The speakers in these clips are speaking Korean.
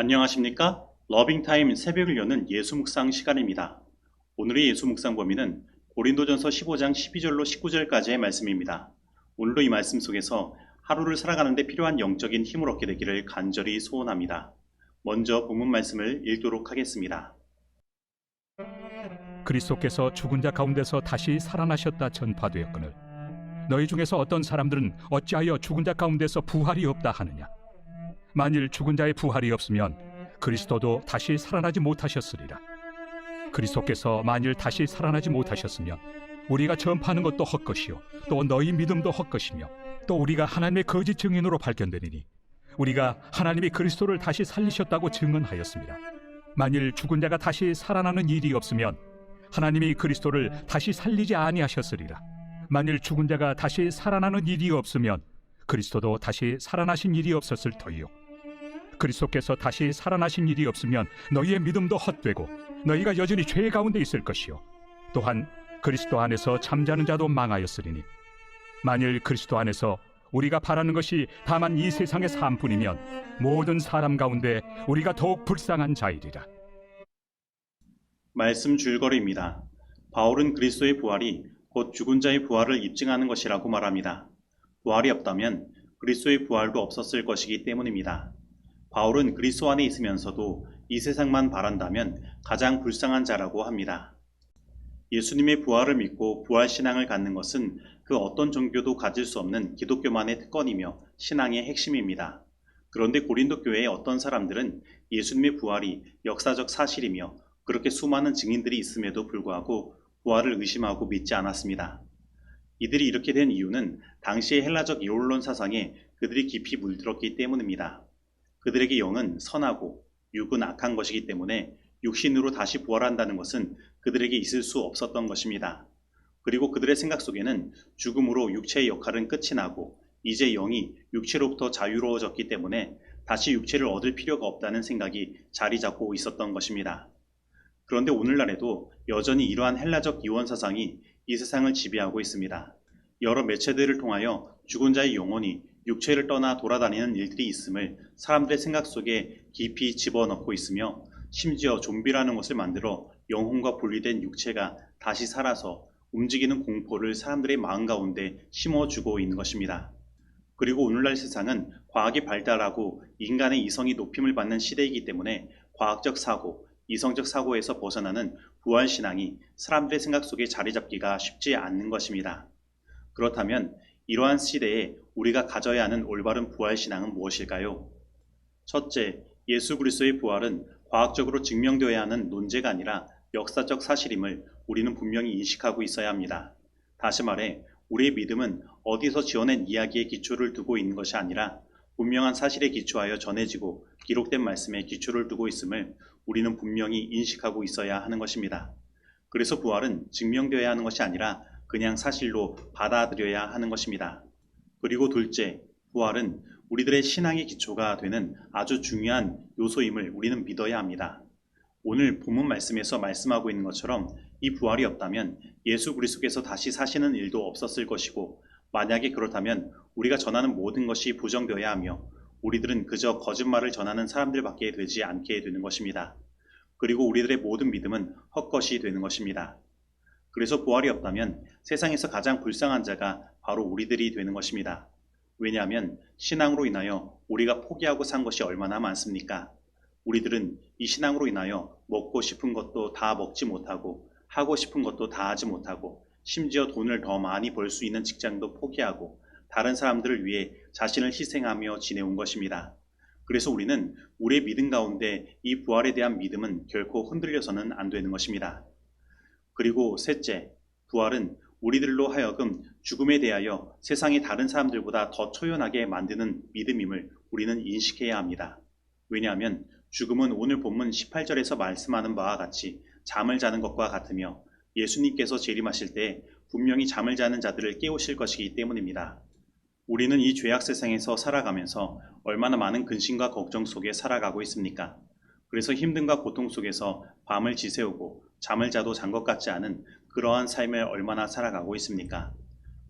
안녕하십니까? 러빙타임 새벽을 여는 예수 묵상 시간입니다. 오늘의 예수 묵상 범위는 고린도전서 15장 12절로 19절까지의 말씀입니다. 오늘도 이 말씀 속에서 하루를 살아가는 데 필요한 영적인 힘을 얻게 되기를 간절히 소원합니다. 먼저 본문 말씀을 읽도록 하겠습니다. 그리스도께서 죽은 자 가운데서 다시 살아나셨다 전파되었거늘 너희 중에서 어떤 사람들은 어찌하여 죽은 자 가운데서 부활이 없다 하느냐. 만일 죽은 자의 부활이 없으면 그리스도도 다시 살아나지 못하셨으리라. 그리스도께서 만일 다시 살아나지 못하셨으면 우리가 전파하는 것도 헛것이요 또 너희 믿음도 헛것이며 또 우리가 하나님의 거짓 증인으로 발견되리니 우리가 하나님이 그리스도를 다시 살리셨다고 증언하였습니다. 만일 죽은 자가 다시 살아나는 일이 없으면 하나님이 그리스도를 다시 살리지 아니하셨으리라. 만일 죽은 자가 다시 살아나는 일이 없으면 그리스도도 다시 살아나신 일이 없었을 터이요 그리스도께서 다시 살아나신 일이 없으면 너희의 믿음도 헛되고 너희가 여전히 죄 가운데 있을 것이요 또한 그리스도 안에서 잠자는 자도 망하였으리니 만일 그리스도 안에서 우리가 바라는 것이 다만 이 세상의 삶뿐이면 모든 사람 가운데 우리가 더욱 불쌍한 자이리라. 말씀 줄거리입니다. 바울은 그리스도의 부활이 곧 죽은 자의 부활을 입증하는 것이라고 말합니다. 부활이 없다면 그리스도의 부활도 없었을 것이기 때문입니다. 바울은 그리스도 안에 있으면서도 이 세상만 바란다면 가장 불쌍한 자라고 합니다. 예수님의 부활을 믿고 부활 신앙을 갖는 것은 그 어떤 종교도 가질 수 없는 기독교만의 특권이며 신앙의 핵심입니다. 그런데 고린도 교회의 어떤 사람들은 예수님의 부활이 역사적 사실이며 그렇게 수많은 증인들이 있음에도 불구하고 부활을 의심하고 믿지 않았습니다. 이들이 이렇게 된 이유는 당시의 헬라적 이론론 사상에 그들이 깊이 물들었기 때문입니다. 그들에게 영은 선하고 육은 악한 것이기 때문에 육신으로 다시 부활한다는 것은 그들에게 있을 수 없었던 것입니다. 그리고 그들의 생각 속에는 죽음으로 육체의 역할은 끝이 나고 이제 영이 육체로부터 자유로워졌기 때문에 다시 육체를 얻을 필요가 없다는 생각이 자리 잡고 있었던 것입니다. 그런데 오늘날에도 여전히 이러한 헬라적 이원 사상이 이 세상을 지배하고 있습니다. 여러 매체들을 통하여 죽은 자의 영혼이 육체를 떠나 돌아다니는 일들이 있음을 사람들의 생각 속에 깊이 집어넣고 있으며 심지어 좀비라는 것을 만들어 영혼과 분리된 육체가 다시 살아서 움직이는 공포를 사람들의 마음 가운데 심어주고 있는 것입니다. 그리고 오늘날 세상은 과학이 발달하고 인간의 이성이 높임을 받는 시대이기 때문에 과학적 사고, 이성적 사고에서 벗어나는 부활신앙이 사람들의 생각 속에 자리 잡기가 쉽지 않는 것입니다. 그렇다면 이러한 시대에 우리가 가져야 하는 올바른 부활신앙은 무엇일까요? 첫째, 예수 그리스도의 부활은 과학적으로 증명되어야 하는 논제가 아니라 역사적 사실임을 우리는 분명히 인식하고 있어야 합니다. 다시 말해 우리의 믿음은 어디서 지어낸 이야기에 기초를 두고 있는 것이 아니라 분명한 사실에 기초하여 전해지고 기록된 말씀에 기초를 두고 있음을 우리는 분명히 인식하고 있어야 하는 것입니다. 그래서 부활은 증명되어야 하는 것이 아니라 그냥 사실로 받아들여야 하는 것입니다. 그리고 둘째, 부활은 우리들의 신앙의 기초가 되는 아주 중요한 요소임을 우리는 믿어야 합니다. 오늘 본문 말씀에서 말씀하고 있는 것처럼 이 부활이 없다면 예수 그리스도께서 다시 사시는 일도 없었을 것이고 만약에 그렇다면 우리가 전하는 모든 것이 부정되어야 하며 우리들은 그저 거짓말을 전하는 사람들밖에 되지 않게 되는 것입니다. 그리고 우리들의 모든 믿음은 헛것이 되는 것입니다. 그래서 부활이 없다면 세상에서 가장 불쌍한 자가 바로 우리들이 되는 것입니다. 왜냐하면 신앙으로 인하여 우리가 포기하고 산 것이 얼마나 많습니까? 우리들은 이 신앙으로 인하여 먹고 싶은 것도 다 먹지 못하고 하고 싶은 것도 다 하지 못하고 심지어 돈을 더 많이 벌 수 있는 직장도 포기하고 다른 사람들을 위해 자신을 희생하며 지내온 것입니다. 그래서 우리는 우리의 믿음 가운데 이 부활에 대한 믿음은 결코 흔들려서는 안 되는 것입니다. 그리고 셋째, 부활은 우리들로 하여금 죽음에 대하여 세상의 다른 사람들보다 더 초연하게 만드는 믿음임을 우리는 인식해야 합니다. 왜냐하면 죽음은 오늘 본문 18절에서 말씀하는 바와 같이 잠을 자는 것과 같으며 예수님께서 재림하실 때 분명히 잠을 자는 자들을 깨우실 것이기 때문입니다. 우리는 이 죄악 세상에서 살아가면서 얼마나 많은 근심과 걱정 속에 살아가고 있습니까? 그래서 힘듦과 고통 속에서 밤을 지새우고 잠을 자도 잔 것 같지 않은 그러한 삶을 얼마나 살아가고 있습니까?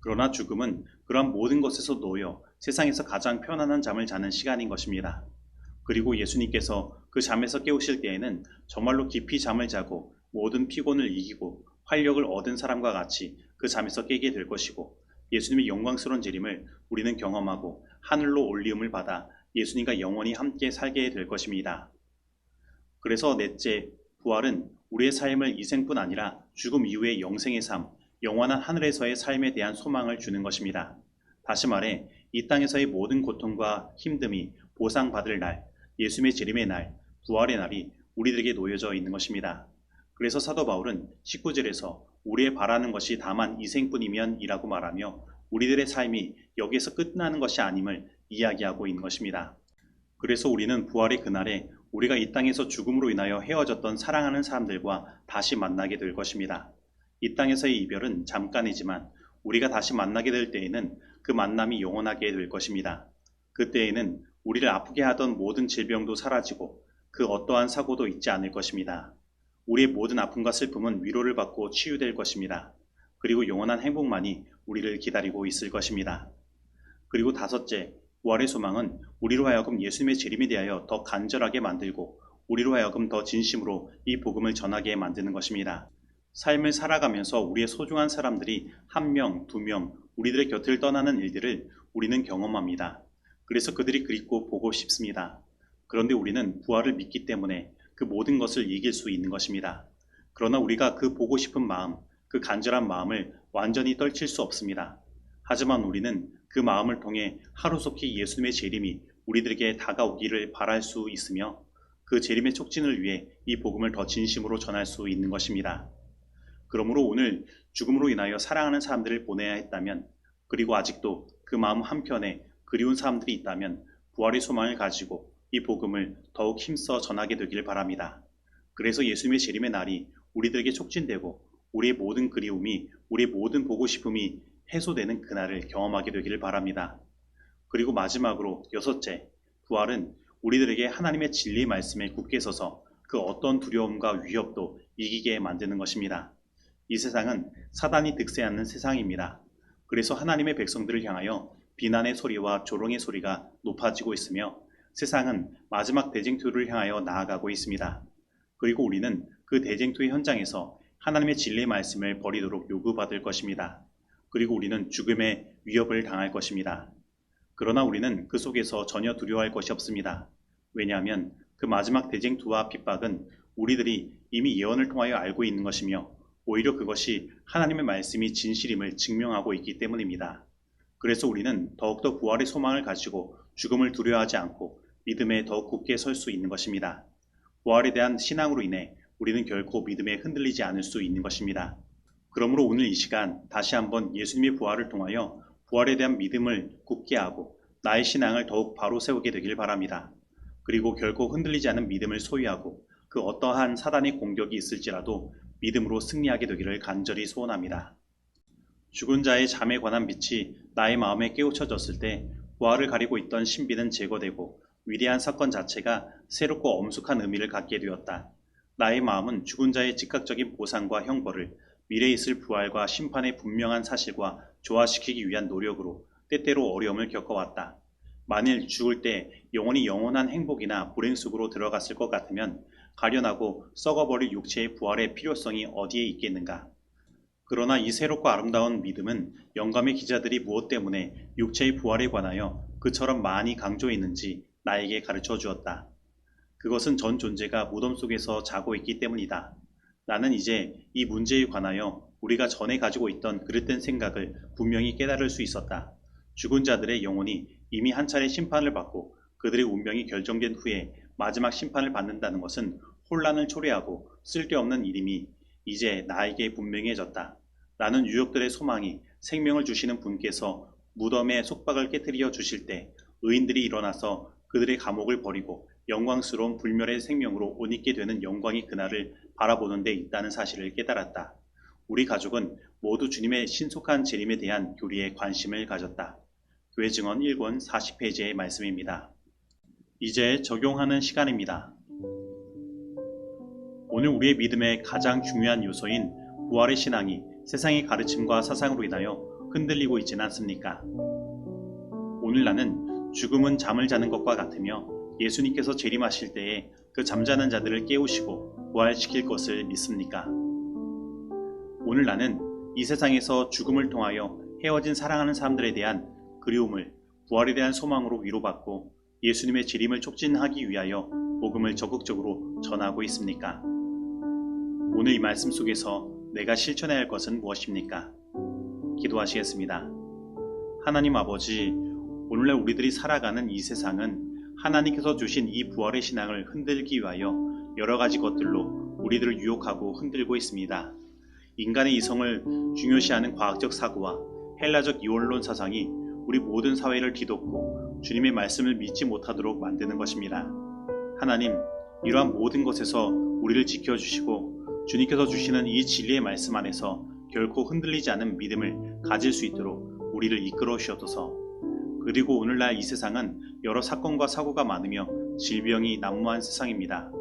그러나 죽음은 그러한 모든 것에서 놓여 세상에서 가장 편안한 잠을 자는 시간인 것입니다. 그리고 예수님께서 그 잠에서 깨우실 때에는 정말로 깊이 잠을 자고 모든 피곤을 이기고 활력을 얻은 사람과 같이 그 잠에서 깨게 될 것이고, 예수님의 영광스러운 재림을 우리는 경험하고 하늘로 올리움을 받아 예수님과 영원히 함께 살게 될 것입니다. 그래서 넷째, 부활은 우리의 삶을 이생뿐 아니라 죽음 이후의 영생의 삶, 영원한 하늘에서의 삶에 대한 소망을 주는 것입니다. 다시 말해 이 땅에서의 모든 고통과 힘듦이 보상받을 날, 예수님의 재림의 날, 부활의 날이 우리들에게 놓여져 있는 것입니다. 그래서 사도 바울은 19절에서 우리의 바라는 것이 다만 이생뿐이면 이라고 말하며 우리들의 삶이 여기에서 끝나는 것이 아님을 이야기하고 있는 것입니다. 그래서 우리는 부활의 그날에 우리가 이 땅에서 죽음으로 인하여 헤어졌던 사랑하는 사람들과 다시 만나게 될 것입니다. 이 땅에서의 이별은 잠깐이지만 우리가 다시 만나게 될 때에는 그 만남이 영원하게 될 것입니다. 그때에는 우리를 아프게 하던 모든 질병도 사라지고 그 어떠한 사고도 있지 않을 것입니다. 우리의 모든 아픔과 슬픔은 위로를 받고 치유될 것입니다. 그리고 영원한 행복만이 우리를 기다리고 있을 것입니다. 그리고 다섯째, 부활의 소망은 우리로 하여금 예수님의 재림에 대하여 더 간절하게 만들고 우리로 하여금 더 진심으로 이 복음을 전하게 만드는 것입니다. 삶을 살아가면서 우리의 소중한 사람들이 한 명, 두 명, 우리들의 곁을 떠나는 일들을 우리는 경험합니다. 그래서 그들이 그립고 보고 싶습니다. 그런데 우리는 부활을 믿기 때문에 그 모든 것을 이길 수 있는 것입니다. 그러나 우리가 그 보고 싶은 마음, 그 간절한 마음을 완전히 떨칠 수 없습니다. 하지만 우리는 그 마음을 통해 하루속히 예수님의 재림이 우리들에게 다가오기를 바랄 수 있으며 그 재림의 촉진을 위해 이 복음을 더 진심으로 전할 수 있는 것입니다. 그러므로 오늘 죽음으로 인하여 사랑하는 사람들을 보내야 했다면, 그리고 아직도 그 마음 한편에 그리운 사람들이 있다면 부활의 소망을 가지고 이 복음을 더욱 힘써 전하게 되길 바랍니다. 그래서 예수님의 재림의 날이 우리들에게 촉진되고 우리의 모든 그리움이, 우리의 모든 보고 싶음이 해소되는 그날을 경험하게 되기를 바랍니다. 그리고 마지막으로 여섯째, 부활은 우리들에게 하나님의 진리의 말씀에 굳게 서서 그 어떤 두려움과 위협도 이기게 만드는 것입니다. 이 세상은 사단이 득세하는 세상입니다. 그래서 하나님의 백성들을 향하여 비난의 소리와 조롱의 소리가 높아지고 있으며 세상은 마지막 대쟁투를 향하여 나아가고 있습니다. 그리고 우리는 그 대쟁투의 현장에서 하나님의 진리의 말씀을 버리도록 요구받을 것입니다. 그리고 우리는 죽음의 위협을 당할 것입니다. 그러나 우리는 그 속에서 전혀 두려워할 것이 없습니다. 왜냐하면 그 마지막 대쟁투와 핍박은 우리들이 이미 예언을 통하여 알고 있는 것이며 오히려 그것이 하나님의 말씀이 진실임을 증명하고 있기 때문입니다. 그래서 우리는 더욱더 부활의 소망을 가지고 죽음을 두려워하지 않고 믿음에 더욱 굳게 설 수 있는 것입니다. 부활에 대한 신앙으로 인해 우리는 결코 믿음에 흔들리지 않을 수 있는 것입니다. 그러므로 오늘 이 시간 다시 한번 예수님의 부활을 통하여 부활에 대한 믿음을 굳게 하고 나의 신앙을 더욱 바로 세우게 되길 바랍니다. 그리고 결코 흔들리지 않은 믿음을 소유하고 그 어떠한 사단의 공격이 있을지라도 믿음으로 승리하게 되기를 간절히 소원합니다. 죽은 자의 잠에 관한 빛이 나의 마음에 깨우쳐졌을 때 부활을 가리고 있던 신비는 제거되고 위대한 사건 자체가 새롭고 엄숙한 의미를 갖게 되었다. 나의 마음은 죽은 자의 즉각적인 보상과 형벌을 미래에 있을 부활과 심판의 분명한 사실과 조화시키기 위한 노력으로 때때로 어려움을 겪어왔다. 만일 죽을 때 영원히 영원한 행복이나 불행 속으로 들어갔을 것 같으면 가련하고 썩어버릴 육체의 부활의 필요성이 어디에 있겠는가. 그러나 이 새롭고 아름다운 믿음은 영감의 기자들이 무엇 때문에 육체의 부활에 관하여 그처럼 많이 강조했는지 나에게 가르쳐 주었다. 그것은 전 존재가 무덤 속에서 자고 있기 때문이다. 나는 이제 이 문제에 관하여 우리가 전에 가지고 있던 그릇된 생각을 분명히 깨달을 수 있었다. 죽은 자들의 영혼이 이미 한 차례 심판을 받고 그들의 운명이 결정된 후에 마지막 심판을 받는다는 것은 혼란을 초래하고 쓸데없는 일임이 이제 나에게 분명해졌다. 나는 유족들의 소망이 생명을 주시는 분께서 무덤의 속박을 깨뜨려 주실 때 의인들이 일어나서 그들의 감옥을 버리고 영광스러운 불멸의 생명으로 옷 입게 되는 영광이 그날을 바라보는 데 있다는 사실을 깨달았다. 우리 가족은 모두 주님의 신속한 재림에 대한 교리에 관심을 가졌다. 교회 증언 1권 40페이지의 말씀입니다. 이제 적용하는 시간입니다. 오늘 우리의 믿음의 가장 중요한 요소인 부활의 신앙이 세상의 가르침과 사상으로 인하여 흔들리고 있지는 않습니까? 오늘 나는 죽음은 잠을 자는 것과 같으며 예수님께서 재림하실 때에 그 잠자는 자들을 깨우시고 부활시킬 것을 믿습니까? 오늘 나는 이 세상에서 죽음을 통하여 헤어진 사랑하는 사람들에 대한 그리움을 부활에 대한 소망으로 위로받고 예수님의 재림을 촉진하기 위하여 복음을 적극적으로 전하고 있습니까? 오늘 이 말씀 속에서 내가 실천해야 할 것은 무엇입니까? 기도하시겠습니다. 하나님 아버지, 오늘날 우리들이 살아가는 이 세상은 하나님께서 주신 이 부활의 신앙을 흔들기 위하여 여러 가지 것들로 우리들을 유혹하고 흔들고 있습니다. 인간의 이성을 중요시하는 과학적 사고와 헬라적 이원론 사상이 우리 모든 사회를 뒤덮고 주님의 말씀을 믿지 못하도록 만드는 것입니다. 하나님, 이러한 모든 것에서 우리를 지켜주시고 주님께서 주시는 이 진리의 말씀 안에서 결코 흔들리지 않은 믿음을 가질 수 있도록 우리를 이끌어 주시옵소서. 그리고 오늘날 이 세상은 여러 사건과 사고가 많으며 질병이 난무한 세상입니다.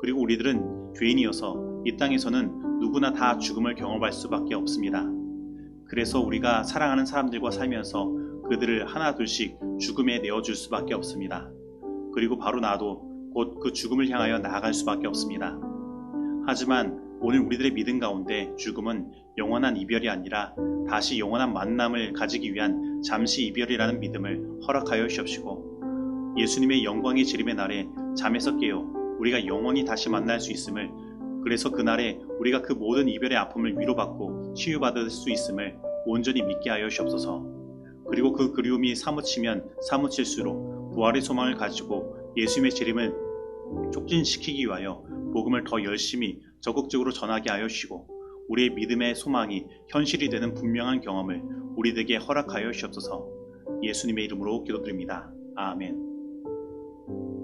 그리고 우리들은 죄인이어서 이 땅에서는 누구나 다 죽음을 경험할 수밖에 없습니다. 그래서 우리가 사랑하는 사람들과 살면서 그들을 하나 둘씩 죽음에 내어줄 수밖에 없습니다. 그리고 바로 나도 곧 그 죽음을 향하여 나아갈 수밖에 없습니다. 하지만 오늘 우리들의 믿음 가운데 죽음은 영원한 이별이 아니라 다시 영원한 만남을 가지기 위한 잠시 이별이라는 믿음을 허락하여 주시옵시고, 예수님의 영광의 재림의 날에 잠에서 깨어 우리가 영원히 다시 만날 수 있음을, 그래서 그날에 우리가 그 모든 이별의 아픔을 위로받고 치유받을 수 있음을 온전히 믿게 하여 주옵소서. 그리고 그 그리움이 사무치면 사무칠수록 부활의 소망을 가지고 예수님의 재림을 촉진시키기 위하여 복음을 더 열심히 적극적으로 전하게 하여 주시고, 우리의 믿음의 소망이 현실이 되는 분명한 경험을 우리들에게 허락하여 주옵소서. 예수님의 이름으로 기도드립니다. 아멘.